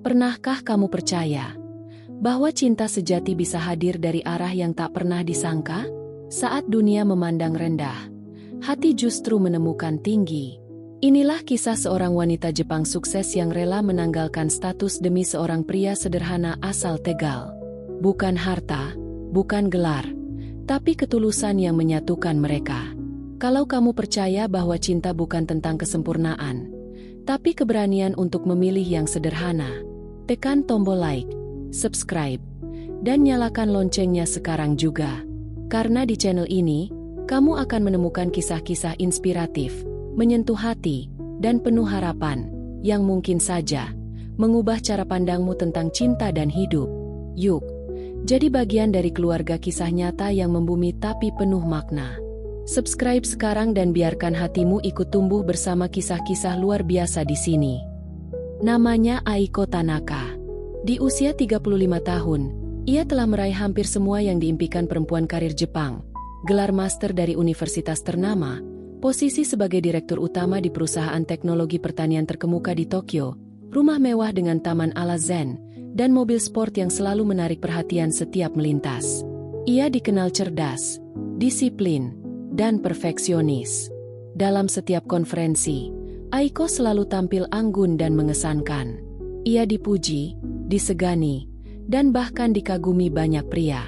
Pernahkah kamu percaya bahwa cinta sejati bisa hadir dari arah yang tak pernah disangka? Saat dunia memandang rendah, hati justru menemukan tinggi. Inilah kisah seorang wanita Jepang sukses yang rela menanggalkan status demi seorang pria sederhana asal Tegal. Bukan harta, bukan gelar, tapi ketulusan yang menyatukan mereka. Kalau kamu percaya bahwa cinta bukan tentang kesempurnaan, tapi keberanian untuk memilih yang sederhana, tekan tombol like, subscribe, dan nyalakan loncengnya sekarang juga. Karena di channel ini, kamu akan menemukan kisah-kisah inspiratif, menyentuh hati, dan penuh harapan, yang mungkin saja mengubah cara pandangmu tentang cinta dan hidup. Yuk, jadi bagian dari keluarga kisah nyata yang membumi tapi penuh makna. Subscribe sekarang dan biarkan hatimu ikut tumbuh bersama kisah-kisah luar biasa di sini. Namanya Aiko Tanaka. Di usia 35 tahun, ia telah meraih hampir semua yang diimpikan perempuan karir Jepang. Gelar master dari universitas ternama, posisi sebagai direktur utama di perusahaan teknologi pertanian terkemuka di Tokyo, rumah mewah dengan taman ala zen, dan mobil sport yang selalu menarik perhatian setiap melintas. Ia dikenal cerdas, disiplin, dan perfeksionis. Dalam setiap konferensi, Aiko selalu tampil anggun dan mengesankan. Ia dipuji, disegani, dan bahkan dikagumi banyak pria.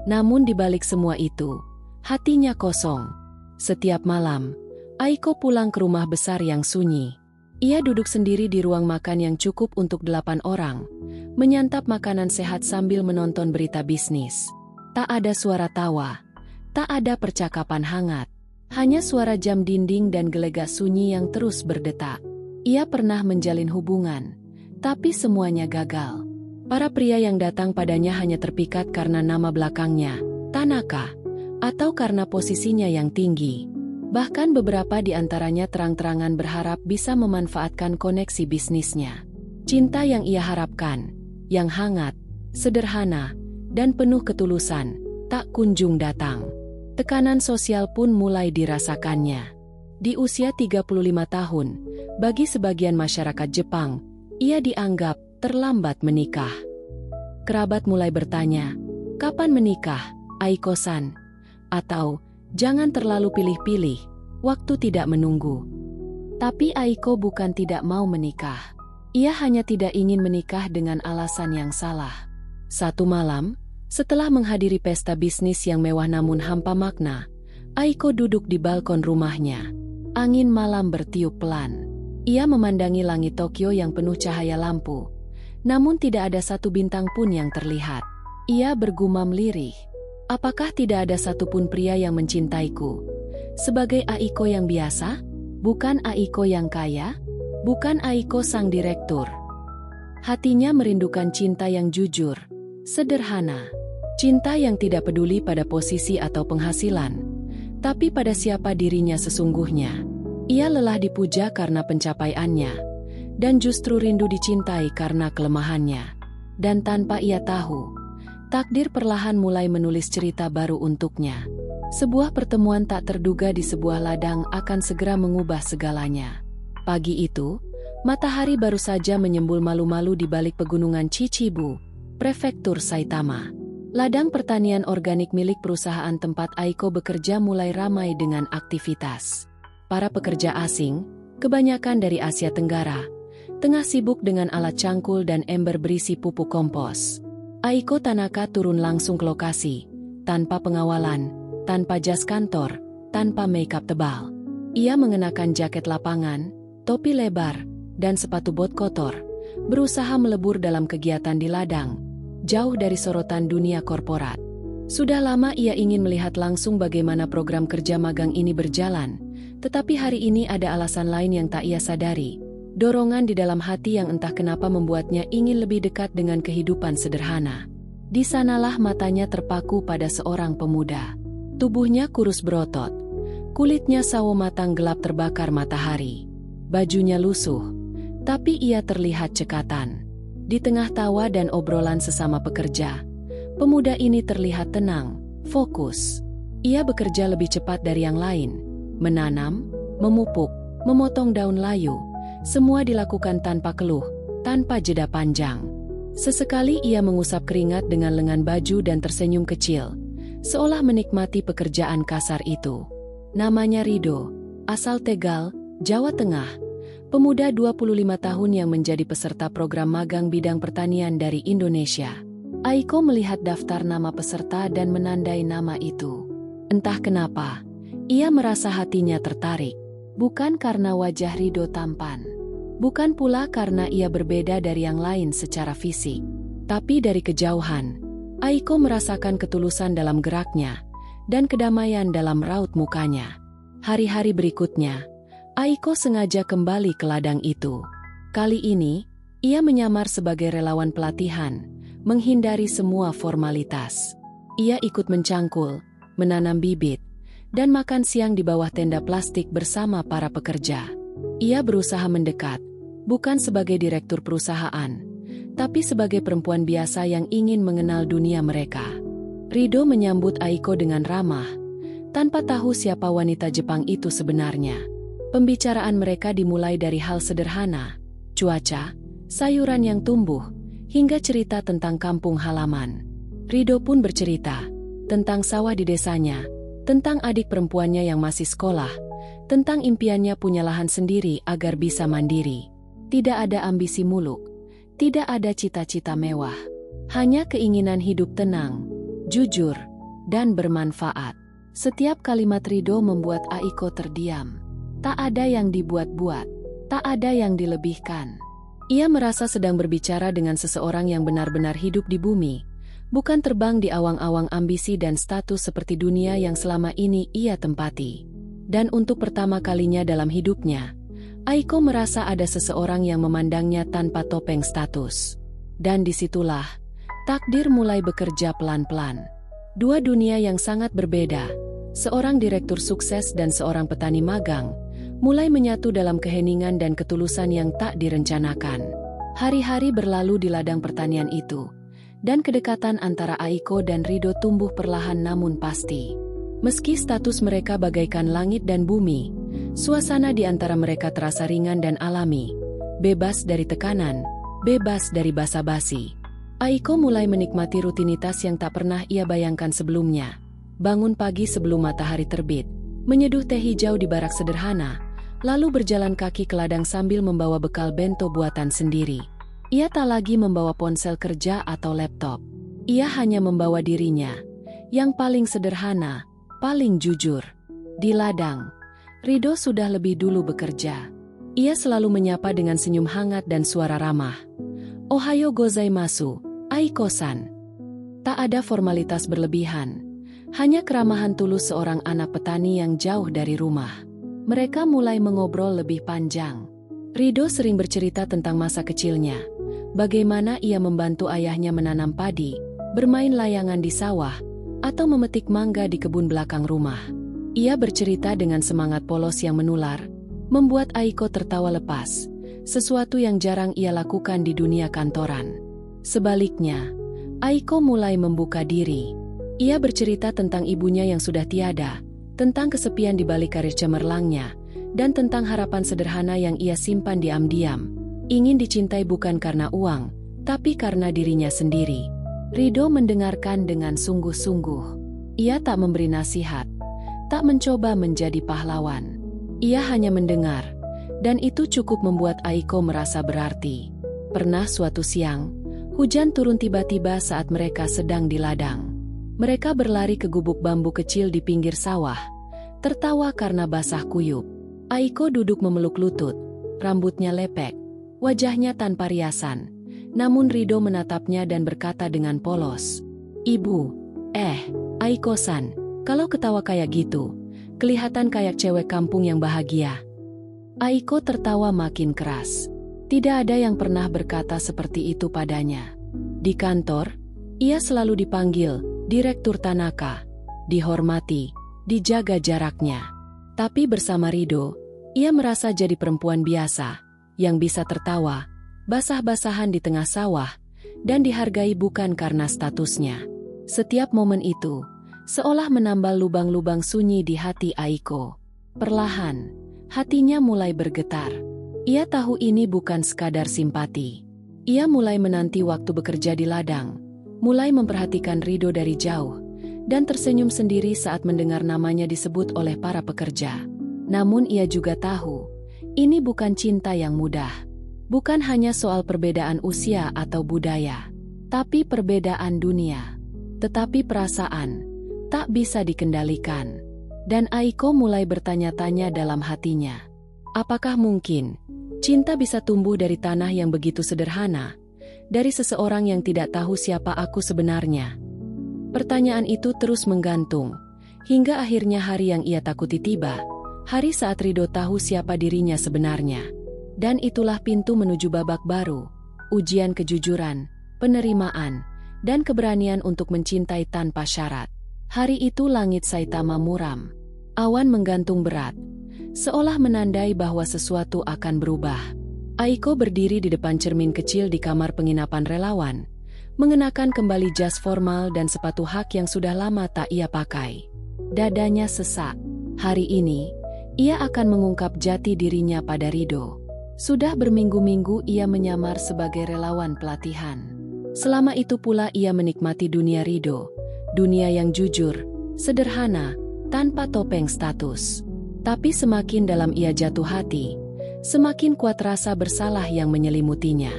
Namun di balik semua itu, hatinya kosong. Setiap malam, Aiko pulang ke rumah besar yang sunyi. Ia duduk sendiri di ruang makan yang cukup untuk 8 orang, menyantap makanan sehat sambil menonton berita bisnis. Tak ada suara tawa, tak ada percakapan hangat, hanya suara jam dinding dan gelegar sunyi yang terus berdetak. Ia pernah menjalin hubungan, tapi semuanya gagal. Para pria yang datang padanya hanya terpikat karena nama belakangnya, Tanaka, atau karena posisinya yang tinggi. Bahkan beberapa di antaranya terang-terangan berharap bisa memanfaatkan koneksi bisnisnya. Cinta yang ia harapkan, yang hangat, sederhana, dan penuh ketulusan, tak kunjung datang. Tekanan sosial pun mulai dirasakannya. Di usia 35 tahun, bagi sebagian masyarakat Jepang, ia dianggap terlambat menikah. Kerabat mulai bertanya, "Kapan menikah, Aiko-san?" Atau, "Jangan terlalu pilih-pilih, waktu tidak menunggu." Tapi Aiko bukan tidak mau menikah. Ia hanya tidak ingin menikah dengan alasan yang salah. Satu malam, setelah menghadiri pesta bisnis yang mewah namun hampa makna, Aiko duduk di balkon rumahnya. Angin malam bertiup pelan. Ia memandangi langit Tokyo yang penuh cahaya lampu. Namun tidak ada satu bintang pun yang terlihat. Ia bergumam lirih. Apakah tidak ada satupun pria yang mencintaiku? Sebagai Aiko yang biasa? Bukan Aiko yang kaya? Bukan Aiko sang direktur? Hatinya merindukan cinta yang jujur, sederhana. Cinta yang tidak peduli pada posisi atau penghasilan, tapi pada siapa dirinya sesungguhnya. Ia lelah dipuja karena pencapaiannya, dan justru rindu dicintai karena kelemahannya. Dan tanpa ia tahu, takdir perlahan mulai menulis cerita baru untuknya. Sebuah pertemuan tak terduga di sebuah ladang akan segera mengubah segalanya. Pagi itu, matahari baru saja menyembul malu-malu di balik pegunungan Chichibu, prefektur Saitama. Ladang pertanian organik milik perusahaan tempat Aiko bekerja mulai ramai dengan aktivitas. Para pekerja asing, kebanyakan dari Asia Tenggara, tengah sibuk dengan alat cangkul dan ember berisi pupuk kompos. Aiko Tanaka turun langsung ke lokasi, tanpa pengawalan, tanpa jas kantor, tanpa makeup tebal. Ia mengenakan jaket lapangan, topi lebar, dan sepatu bot kotor, berusaha melebur dalam kegiatan di ladang, jauh dari sorotan dunia korporat. Sudah lama ia ingin melihat langsung bagaimana program kerja magang ini berjalan, tetapi hari ini ada alasan lain yang tak ia sadari. Dorongan di dalam hati yang entah kenapa membuatnya ingin lebih dekat dengan kehidupan sederhana. Di sanalah matanya terpaku pada seorang pemuda. Tubuhnya kurus berotot, kulitnya sawo matang gelap terbakar matahari. Bajunya lusuh, tapi ia terlihat cekatan. Di tengah tawa dan obrolan sesama pekerja, pemuda ini terlihat tenang, fokus. Ia bekerja lebih cepat dari yang lain. Menanam, memupuk, memotong daun layu, semua dilakukan tanpa keluh, tanpa jeda panjang. Sesekali ia mengusap keringat dengan lengan baju dan tersenyum kecil, seolah menikmati pekerjaan kasar itu. Namanya Rido, asal Tegal, Jawa Tengah. Pemuda 25 tahun yang menjadi peserta program magang bidang pertanian dari Indonesia. Aiko melihat daftar nama peserta dan menandai nama itu. Entah kenapa, ia merasa hatinya tertarik. Bukan karena wajah Rido tampan. Bukan pula karena ia berbeda dari yang lain secara fisik. Tapi dari kejauhan, Aiko merasakan ketulusan dalam geraknya dan kedamaian dalam raut mukanya. Hari-hari berikutnya, Aiko sengaja kembali ke ladang itu. Kali ini, ia menyamar sebagai relawan pelatihan, menghindari semua formalitas. Ia ikut mencangkul, menanam bibit, dan makan siang di bawah tenda plastik bersama para pekerja. Ia berusaha mendekat, bukan sebagai direktur perusahaan, tapi sebagai perempuan biasa yang ingin mengenal dunia mereka. Rido menyambut Aiko dengan ramah, tanpa tahu siapa wanita Jepang itu sebenarnya. Pembicaraan mereka dimulai dari hal sederhana, cuaca, sayuran yang tumbuh, hingga cerita tentang kampung halaman. Rido pun bercerita tentang sawah di desanya, tentang adik perempuannya yang masih sekolah, tentang impiannya punya lahan sendiri agar bisa mandiri. Tidak ada ambisi muluk, tidak ada cita-cita mewah, hanya keinginan hidup tenang, jujur, dan bermanfaat. Setiap kalimat Rido membuat Aiko terdiam. Tak ada yang dibuat-buat, tak ada yang dilebihkan. Ia merasa sedang berbicara dengan seseorang yang benar-benar hidup di bumi, bukan terbang di awang-awang ambisi dan status seperti dunia yang selama ini ia tempati. Dan untuk pertama kalinya dalam hidupnya, Aiko merasa ada seseorang yang memandangnya tanpa topeng status. Dan disitulah, takdir mulai bekerja pelan-pelan. Dua dunia yang sangat berbeda, seorang direktur sukses dan seorang petani magang, mulai menyatu dalam keheningan dan ketulusan yang tak direncanakan. Hari-hari berlalu di ladang pertanian itu, dan kedekatan antara Aiko dan Rido tumbuh perlahan namun pasti. Meski status mereka bagaikan langit dan bumi, suasana di antara mereka terasa ringan dan alami, bebas dari tekanan, bebas dari basa-basi. Aiko mulai menikmati rutinitas yang tak pernah ia bayangkan sebelumnya. Bangun pagi sebelum matahari terbit, menyeduh teh hijau di barak sederhana, lalu berjalan kaki ke ladang sambil membawa bekal bento buatan sendiri. Ia tak lagi membawa ponsel kerja atau laptop. Ia hanya membawa dirinya, yang paling sederhana, paling jujur. Di ladang, Rido sudah lebih dulu bekerja. Ia selalu menyapa dengan senyum hangat dan suara ramah. Ohayo gozaimasu, Aiko-san. Tak ada formalitas berlebihan, hanya keramahan tulus seorang anak petani yang jauh dari rumah. Mereka mulai mengobrol lebih panjang. Rido sering bercerita tentang masa kecilnya, bagaimana ia membantu ayahnya menanam padi, bermain layangan di sawah, atau memetik mangga di kebun belakang rumah. Ia bercerita dengan semangat polos yang menular, membuat Aiko tertawa lepas, sesuatu yang jarang ia lakukan di dunia kantoran. Sebaliknya, Aiko mulai membuka diri. Ia bercerita tentang ibunya yang sudah tiada, tentang kesepian di balik karir cemerlangnya, dan tentang harapan sederhana yang ia simpan diam-diam. Ingin dicintai bukan karena uang, tapi karena dirinya sendiri. Rido mendengarkan dengan sungguh-sungguh. Ia tak memberi nasihat, tak mencoba menjadi pahlawan. Ia hanya mendengar, dan itu cukup membuat Aiko merasa berarti. Pernah suatu siang, hujan turun tiba-tiba saat mereka sedang di ladang. Mereka berlari ke gubuk bambu kecil di pinggir sawah, tertawa karena basah kuyup. Aiko duduk memeluk lutut, rambutnya lepek, wajahnya tanpa riasan. Namun Rido menatapnya dan berkata dengan polos, "Ibu, Aiko-san, kalau ketawa kayak gitu, kelihatan kayak cewek kampung yang bahagia." Aiko tertawa makin keras. Tidak ada yang pernah berkata seperti itu padanya. Di kantor, ia selalu dipanggil Direktur Tanaka, dihormati, dijaga jaraknya. Tapi bersama Rido, ia merasa jadi perempuan biasa, yang bisa tertawa, basah-basahan di tengah sawah, dan dihargai bukan karena statusnya. Setiap momen itu, seolah menambal lubang-lubang sunyi di hati Aiko. Perlahan, hatinya mulai bergetar. Ia tahu ini bukan sekadar simpati. Ia mulai menanti waktu bekerja di ladang, mulai memperhatikan Rido dari jauh, dan tersenyum sendiri saat mendengar namanya disebut oleh para pekerja. Namun ia juga tahu, ini bukan cinta yang mudah. Bukan hanya soal perbedaan usia atau budaya, tapi perbedaan dunia. Tetapi perasaan tak bisa dikendalikan. Dan Aiko mulai bertanya-tanya dalam hatinya. Apakah mungkin cinta bisa tumbuh dari tanah yang begitu sederhana, dari seseorang yang tidak tahu siapa aku sebenarnya? Pertanyaan itu terus menggantung, hingga akhirnya hari yang ia takuti tiba, hari saat Rido tahu siapa dirinya sebenarnya. Dan itulah pintu menuju babak baru, ujian kejujuran, penerimaan, dan keberanian untuk mencintai tanpa syarat. Hari itu langit Saitama muram. Awan menggantung berat, seolah menandai bahwa sesuatu akan berubah. Aiko berdiri di depan cermin kecil di kamar penginapan relawan, mengenakan kembali jas formal dan sepatu hak yang sudah lama tak ia pakai. Dadanya sesak. Hari ini, ia akan mengungkap jati dirinya pada Rido. Sudah berminggu-minggu ia menyamar sebagai relawan pelatihan. Selama itu pula ia menikmati dunia Rido, dunia yang jujur, sederhana, tanpa topeng status. Tapi semakin dalam ia jatuh hati, semakin kuat rasa bersalah yang menyelimutinya.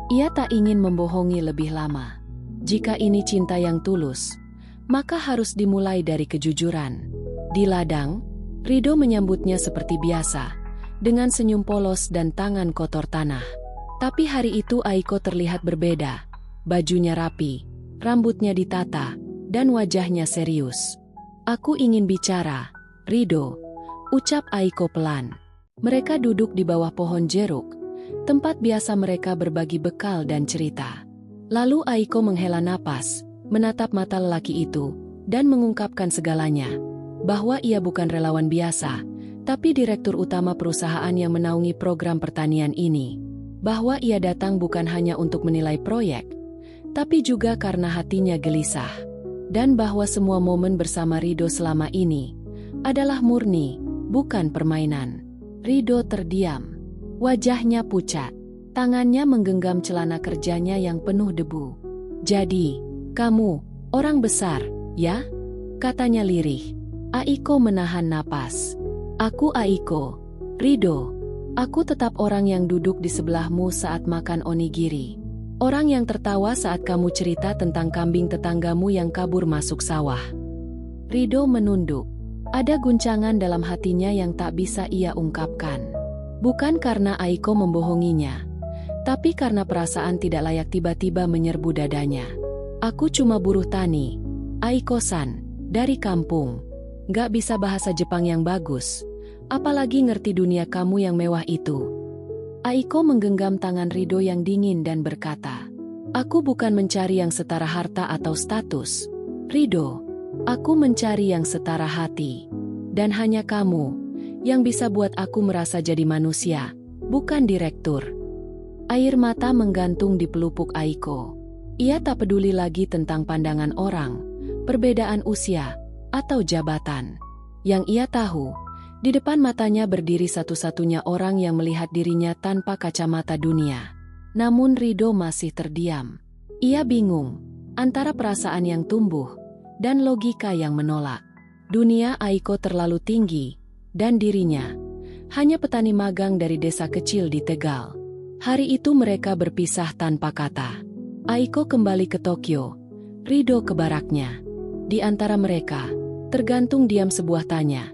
Ia tak ingin membohongi lebih lama. Jika ini cinta yang tulus, maka harus dimulai dari kejujuran. Di ladang, Rido menyambutnya seperti biasa, dengan senyum polos dan tangan kotor tanah. Tapi hari itu Aiko terlihat berbeda. Bajunya rapi, rambutnya ditata, dan wajahnya serius. Aku ingin bicara, Rido, ucap Aiko pelan. Mereka duduk di bawah pohon jeruk, tempat biasa mereka berbagi bekal dan cerita. Lalu Aiko menghela napas, menatap mata lelaki itu, dan mengungkapkan segalanya. Bahwa ia bukan relawan biasa, tapi direktur utama perusahaan yang menaungi program pertanian ini. Bahwa ia datang bukan hanya untuk menilai proyek, tapi juga karena hatinya gelisah. Dan bahwa semua momen bersama Rido selama ini adalah murni, bukan permainan. Rido terdiam. Wajahnya pucat. Tangannya menggenggam celana kerjanya yang penuh debu. Jadi, kamu, orang besar, ya? Katanya lirih. Aiko menahan napas. Aku Aiko. Rido. Aku tetap orang yang duduk di sebelahmu saat makan onigiri. Orang yang tertawa saat kamu cerita tentang kambing tetanggamu yang kabur masuk sawah. Rido menunduk. Ada guncangan dalam hatinya yang tak bisa ia ungkapkan. Bukan karena Aiko membohonginya, tapi karena perasaan tidak layak tiba-tiba menyerbu dadanya. Aku cuma buruh tani, Aiko-san, dari kampung. Gak bisa bahasa Jepang yang bagus, apalagi ngerti dunia kamu yang mewah itu. Aiko menggenggam tangan Rido yang dingin dan berkata, aku bukan mencari yang setara harta atau status. Rido, aku mencari yang setara hati. Dan hanya kamu yang bisa buat aku merasa jadi manusia, bukan direktur. Air mata menggantung di pelupuk Aiko. Ia tak peduli lagi tentang pandangan orang, perbedaan usia, atau jabatan. Yang ia tahu, di depan matanya berdiri satu-satunya orang yang melihat dirinya tanpa kacamata dunia. Namun Rido masih terdiam. Ia bingung antara perasaan yang tumbuh dan logika yang menolak. Dunia Aiko terlalu tinggi, dan dirinya hanya petani magang dari desa kecil di Tegal. Hari itu mereka berpisah tanpa kata. Aiko kembali ke Tokyo, Rido ke baraknya. Di antara mereka, tergantung diam sebuah tanya.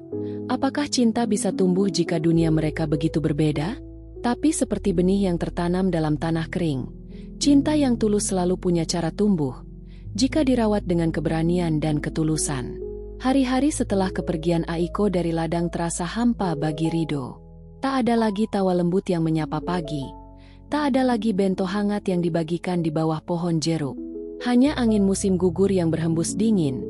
Apakah cinta bisa tumbuh jika dunia mereka begitu berbeda? Tapi seperti benih yang tertanam dalam tanah kering, cinta yang tulus selalu punya cara tumbuh, jika dirawat dengan keberanian dan ketulusan. Hari-hari setelah kepergian Aiko dari ladang terasa hampa bagi Rido. Tak ada lagi tawa lembut yang menyapa pagi. Tak ada lagi bento hangat yang dibagikan di bawah pohon jeruk. Hanya angin musim gugur yang berhembus dingin,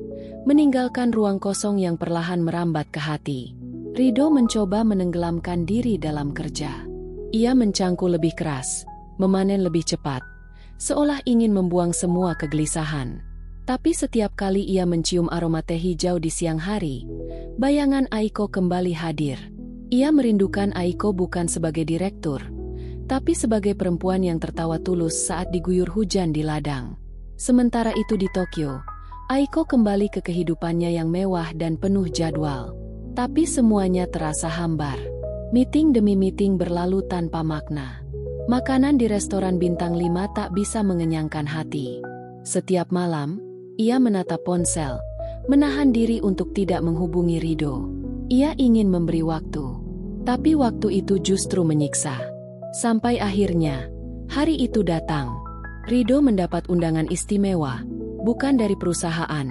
meninggalkan ruang kosong yang perlahan merambat ke hati. Rido mencoba menenggelamkan diri dalam kerja. Ia mencangkul lebih keras, memanen lebih cepat, seolah ingin membuang semua kegelisahan. Tapi setiap kali ia mencium aroma teh hijau di siang hari, bayangan Aiko kembali hadir. Ia merindukan Aiko bukan sebagai direktur, tapi sebagai perempuan yang tertawa tulus saat diguyur hujan di ladang. Sementara itu di Tokyo, Aiko kembali ke kehidupannya yang mewah dan penuh jadwal. Tapi semuanya terasa hambar. Meeting demi meeting berlalu tanpa makna. Makanan di restoran bintang 5 tak bisa mengenyangkan hati. Setiap malam, ia menatap ponsel, menahan diri untuk tidak menghubungi Rido. Ia ingin memberi waktu, tapi waktu itu justru menyiksa. Sampai akhirnya, hari itu datang. Rido mendapat undangan istimewa, bukan dari perusahaan,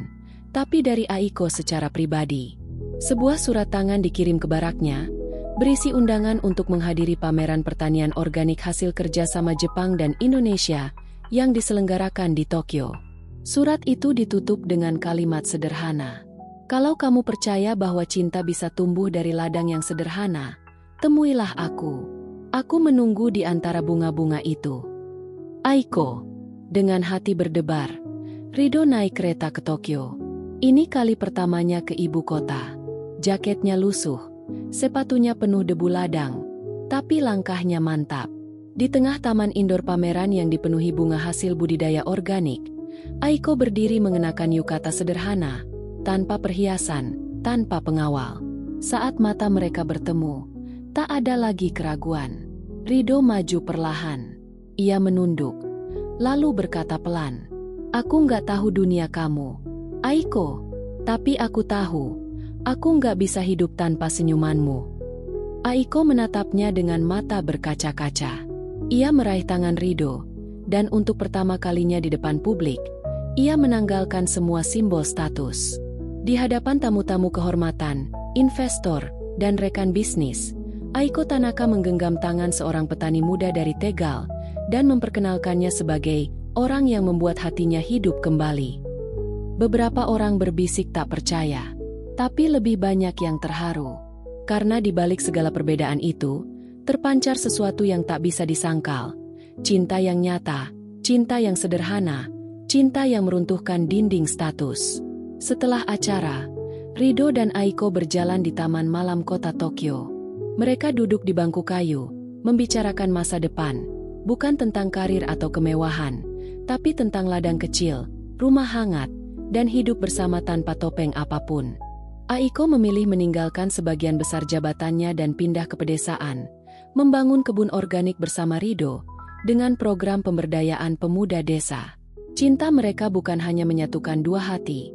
tapi dari Aiko secara pribadi. Sebuah surat tangan dikirim ke baraknya, berisi undangan untuk menghadiri pameran pertanian organik hasil kerjasama Jepang dan Indonesia yang diselenggarakan di Tokyo. Surat itu ditutup dengan kalimat sederhana. Kalau kamu percaya bahwa cinta bisa tumbuh dari ladang yang sederhana, temuilah aku. Aku menunggu di antara bunga-bunga itu. Aiko. Dengan hati berdebar, Rido naik kereta ke Tokyo. Ini kali pertamanya ke ibu kota. Jaketnya lusuh, sepatunya penuh debu ladang, tapi langkahnya mantap. Di tengah taman indoor pameran yang dipenuhi bunga hasil budidaya organik, Aiko berdiri mengenakan yukata sederhana, tanpa perhiasan, tanpa pengawal. Saat mata mereka bertemu, tak ada lagi keraguan. Rido maju perlahan. Ia menunduk, lalu berkata pelan, "Aku nggak tahu dunia kamu, Aiko, tapi aku tahu, aku nggak bisa hidup tanpa senyumanmu." Aiko menatapnya dengan mata berkaca-kaca. Ia meraih tangan Rido, dan untuk pertama kalinya di depan publik, ia menanggalkan semua simbol status. Di hadapan tamu-tamu kehormatan, investor, dan rekan bisnis, Aiko Tanaka menggenggam tangan seorang petani muda dari Tegal dan memperkenalkannya sebagai orang yang membuat hatinya hidup kembali. Beberapa orang berbisik tak percaya, tapi lebih banyak yang terharu. Karena di balik segala perbedaan itu, terpancar sesuatu yang tak bisa disangkal. Cinta yang nyata, cinta yang sederhana, cinta yang meruntuhkan dinding status. Setelah acara, Rido dan Aiko berjalan di taman malam kota Tokyo. Mereka duduk di bangku kayu, membicarakan masa depan, bukan tentang karir atau kemewahan, tapi tentang ladang kecil, rumah hangat, dan hidup bersama tanpa topeng apapun. Aiko memilih meninggalkan sebagian besar jabatannya dan pindah ke pedesaan, membangun kebun organik bersama Rido, dengan program pemberdayaan pemuda desa. Cinta mereka bukan hanya menyatukan dua hati,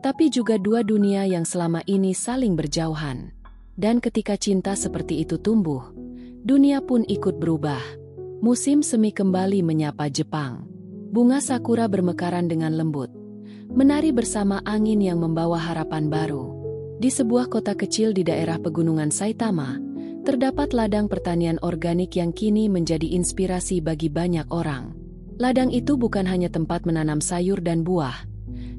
tapi juga dua dunia yang selama ini saling berjauhan. Dan ketika cinta seperti itu tumbuh, dunia pun ikut berubah. Musim semi kembali menyapa Jepang. Bunga sakura bermekaran dengan lembut, menari bersama angin yang membawa harapan baru. Di sebuah kota kecil di daerah pegunungan Saitama, terdapat ladang pertanian organik yang kini menjadi inspirasi bagi banyak orang. Ladang itu bukan hanya tempat menanam sayur dan buah,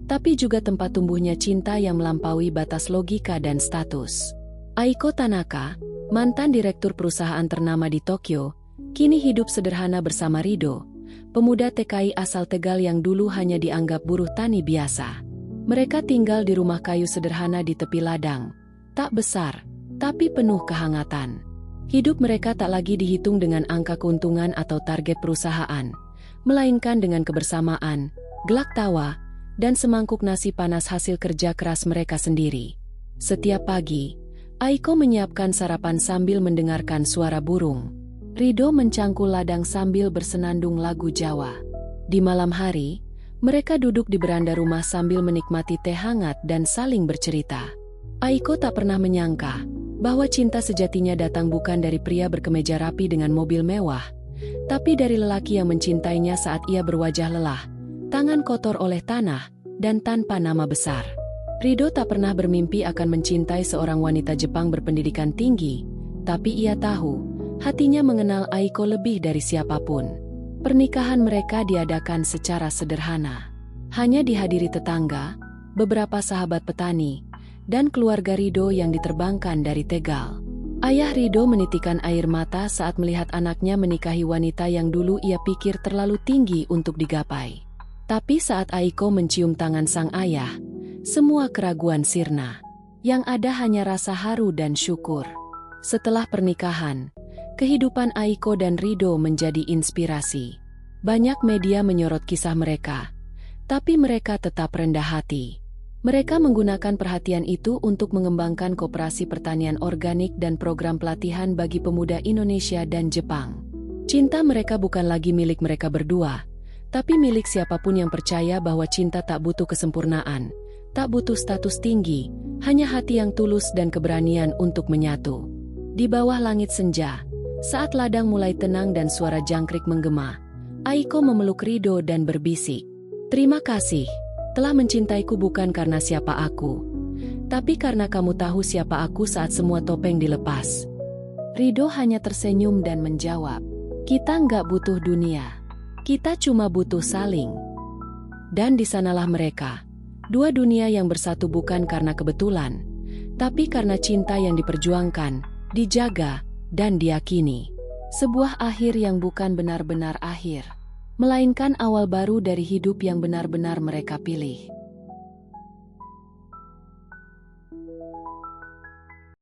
tapi juga tempat tumbuhnya cinta yang melampaui batas logika dan status. Aiko Tanaka, mantan direktur perusahaan ternama di Tokyo, kini hidup sederhana bersama Rido, pemuda TKI asal Tegal yang dulu hanya dianggap buruh tani biasa. Mereka tinggal di rumah kayu sederhana di tepi ladang, tak besar, tapi penuh kehangatan. Hidup mereka tak lagi dihitung dengan angka keuntungan atau target perusahaan, melainkan dengan kebersamaan, gelak tawa, dan semangkuk nasi panas hasil kerja keras mereka sendiri. Setiap pagi, Aiko menyiapkan sarapan sambil mendengarkan suara burung. Rido mencangkul ladang sambil bersenandung lagu Jawa. Di malam hari, mereka duduk di beranda rumah sambil menikmati teh hangat dan saling bercerita. Aiko tak pernah menyangka bahwa cinta sejatinya datang bukan dari pria berkemeja rapi dengan mobil mewah, tapi dari lelaki yang mencintainya saat ia berwajah lelah, tangan kotor oleh tanah, dan tanpa nama besar. Rido tak pernah bermimpi akan mencintai seorang wanita Jepang berpendidikan tinggi, tapi ia tahu, hatinya mengenal Aiko lebih dari siapapun. Pernikahan mereka diadakan secara sederhana. Hanya dihadiri tetangga, beberapa sahabat petani, dan keluarga Rido yang diterbangkan dari Tegal. Ayah Rido menitikan air mata saat melihat anaknya menikahi wanita yang dulu ia pikir terlalu tinggi untuk digapai. Tapi saat Aiko mencium tangan sang ayah, semua keraguan sirna. Yang ada hanya rasa haru dan syukur. Setelah pernikahan, Kehidupan Aiko dan Rido menjadi inspirasi. Banyak media menyorot kisah mereka, tapi mereka tetap rendah hati. Mereka menggunakan perhatian itu untuk mengembangkan koperasi pertanian organik dan program pelatihan bagi pemuda Indonesia dan Jepang. Cinta mereka bukan lagi milik mereka berdua, tapi milik siapapun yang percaya bahwa cinta tak butuh kesempurnaan, tak butuh status tinggi, hanya hati yang tulus dan keberanian untuk menyatu. Di bawah langit senja, saat ladang mulai tenang dan suara jangkrik menggema, Aiko memeluk Rido dan berbisik, "Terima kasih, telah mencintaiku bukan karena siapa aku, tapi karena kamu tahu siapa aku saat semua topeng dilepas." Rido hanya tersenyum dan menjawab, "Kita nggak butuh dunia. Kita cuma butuh saling." Dan di sanalah mereka, dua dunia yang bersatu bukan karena kebetulan, tapi karena cinta yang diperjuangkan, dijaga, dan diyakini. Sebuah akhir yang bukan benar-benar akhir, melainkan awal baru dari hidup yang benar-benar mereka pilih.